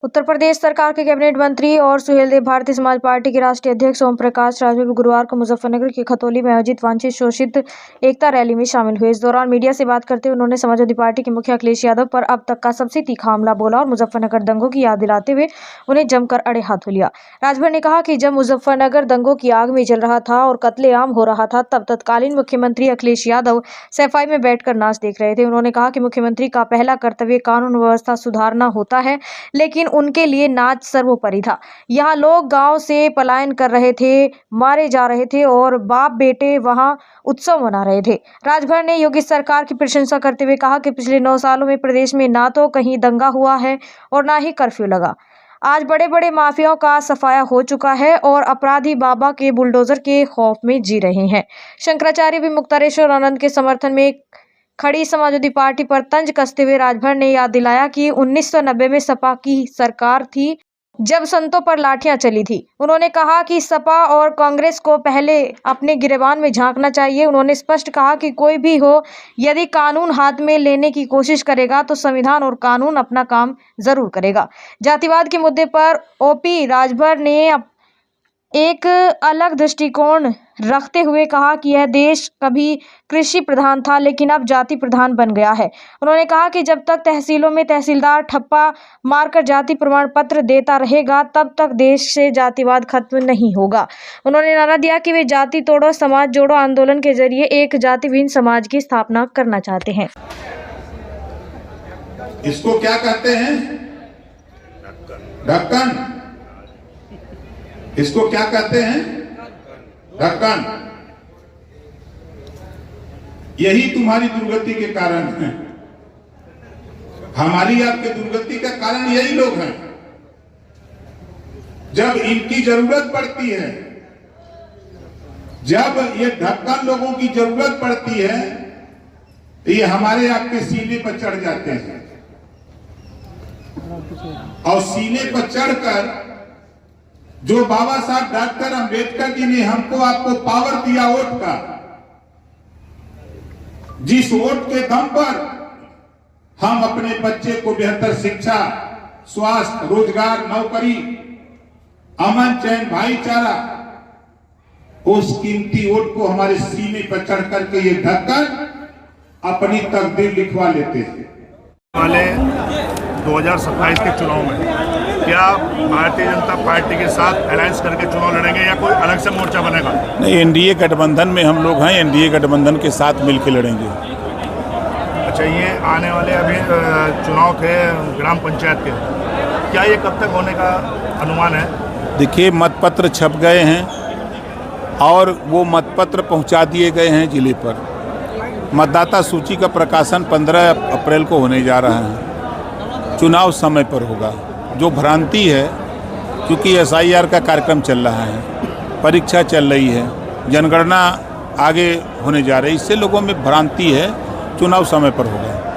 उत्तर प्रदेश सरकार के कैबिनेट मंत्री और सुहेलदेव भारतीय समाज पार्टी के राष्ट्रीय अध्यक्ष ओम प्रकाश राजभर गुरुवार को मुजफ्फरनगर के खतौली में आयोजित वांछित शोषित एकता रैली में शामिल हुए। इस दौरान मीडिया से बात करते हुए उन्होंने समाजवादी पार्टी के मुखिया अखिलेश यादव पर अब तक का सबसे तीखा हमला बोला और मुजफ्फरनगर दंगों की याद दिलाते हुए उन्हें जमकर अड़े हाथों लिया। राजभर ने कहा कि जब मुजफ्फरनगर दंगों की आग में जल रहा था और कत्लेआम हो रहा था, तब तत्कालीन मुख्यमंत्री अखिलेश यादव सफाई में बैठकर नाच देख रहे थे। उन्होंने कहा कि मुख्यमंत्री का पहला कर्तव्य कानून व्यवस्था सुधारना होता है, लेकिन उनके लिए नाच सर्वोपरि था। यहाँ लोग गांव से पलायन कर रहे थे, मारे जा रहे थे और बाप बेटे वहां उत्सव मना रहे थे। राजभर ने योगी सरकार की प्रशंसा करते हुए कहा कि पिछले 9 सालों में प्रदेश में ना तो कहीं दंगा हुआ है और ना ही कर्फ्यू लगा। आज बड़े बड़े माफियाओं का सफाया हो चुका है और अपराधी बाबा के बुलडोजर के खौफ में जी रहे हैं। शंकराचार्य भी मुक्तारेश्वर आनंद के समर्थन में खड़ी समाजवादी पार्टी पर तंज कसते हुए राजभर ने याद दिलाया कि 1990 में सपा की सरकार थी, जब संतों पर लाठियां चली थी। उन्होंने कहा कि सपा और कांग्रेस को पहले अपने गिरेबान में झांकना चाहिए। उन्होंने स्पष्ट कहा कि कोई भी हो, यदि कानून हाथ में लेने की कोशिश करेगा तो संविधान और कानून अपना काम जरूर करेगा। जातिवाद के मुद्दे पर ओपी राजभर ने एक अलग दृष्टिकोण रखते हुए कहा कि यह देश कभी कृषि प्रधान था, लेकिन अब जाति प्रधान बन गया है। उन्होंने कहा कि जब तक तहसीलों में तहसीलदार ठप्पा मारकर जाति प्रमाण पत्र देता रहेगा, तब तक देश से जातिवाद खत्म नहीं होगा। उन्होंने नारा दिया कि वे जाति तोड़ो समाज जोड़ो आंदोलन के जरिए एक जातिविहीन समाज की स्थापना करना चाहते हैं। इसको क्या कहते हैं? ढक्कन। इसको क्या कहते हैं? ढक्कन। यही तुम्हारी दुर्गति के कारण है। हमारी आपके दुर्गति का कारण यही लोग हैं। जब इनकी जरूरत पड़ती है, जब ये ढक्कन लोगों की जरूरत पड़ती है, तो ये हमारे आपके सीने पर चढ़ जाते हैं और सीने पर चढ़कर जो बाबा साहब डॉक्टर अंबेडकर जी ने हमको आपको पावर दिया वोट का, जिस वोट के दम पर हम अपने बच्चे को बेहतर शिक्षा, स्वास्थ्य, रोजगार, नौकरी, अमन चैन, भाईचारा, उस कीमती वोट को हमारे सीने पर चढ़ करके ये ढक्कन अपनी तकदीर लिखवा लेते हैं। वाले 2027 के चुनाव में क्या भारतीय जनता पार्टी के साथ अलायंस करके चुनाव लड़ेंगे या कोई अलग से मोर्चा बनेगा? नहीं, एनडीए गठबंधन में हम लोग हैं, एनडीए गठबंधन के साथ मिलकर लड़ेंगे। अच्छा, ये आने वाले अभी चुनाव थे ग्राम पंचायत के, क्या ये कब तक होने का अनुमान है? देखिए, मतपत्र छप गए हैं और वो मतपत्र पहुंचा दिए गए हैं जिले पर। मतदाता सूची का प्रकाशन 15 अप्रैल को होने जा रहा है। चुनाव समय पर होगा। जो भ्रांति है, क्योंकि SIR का कार्यक्रम चल रहा है, परीक्षा चल रही है, जनगणना आगे होने जा रही है, इससे लोगों में भ्रांति है। चुनाव समय पर होगा।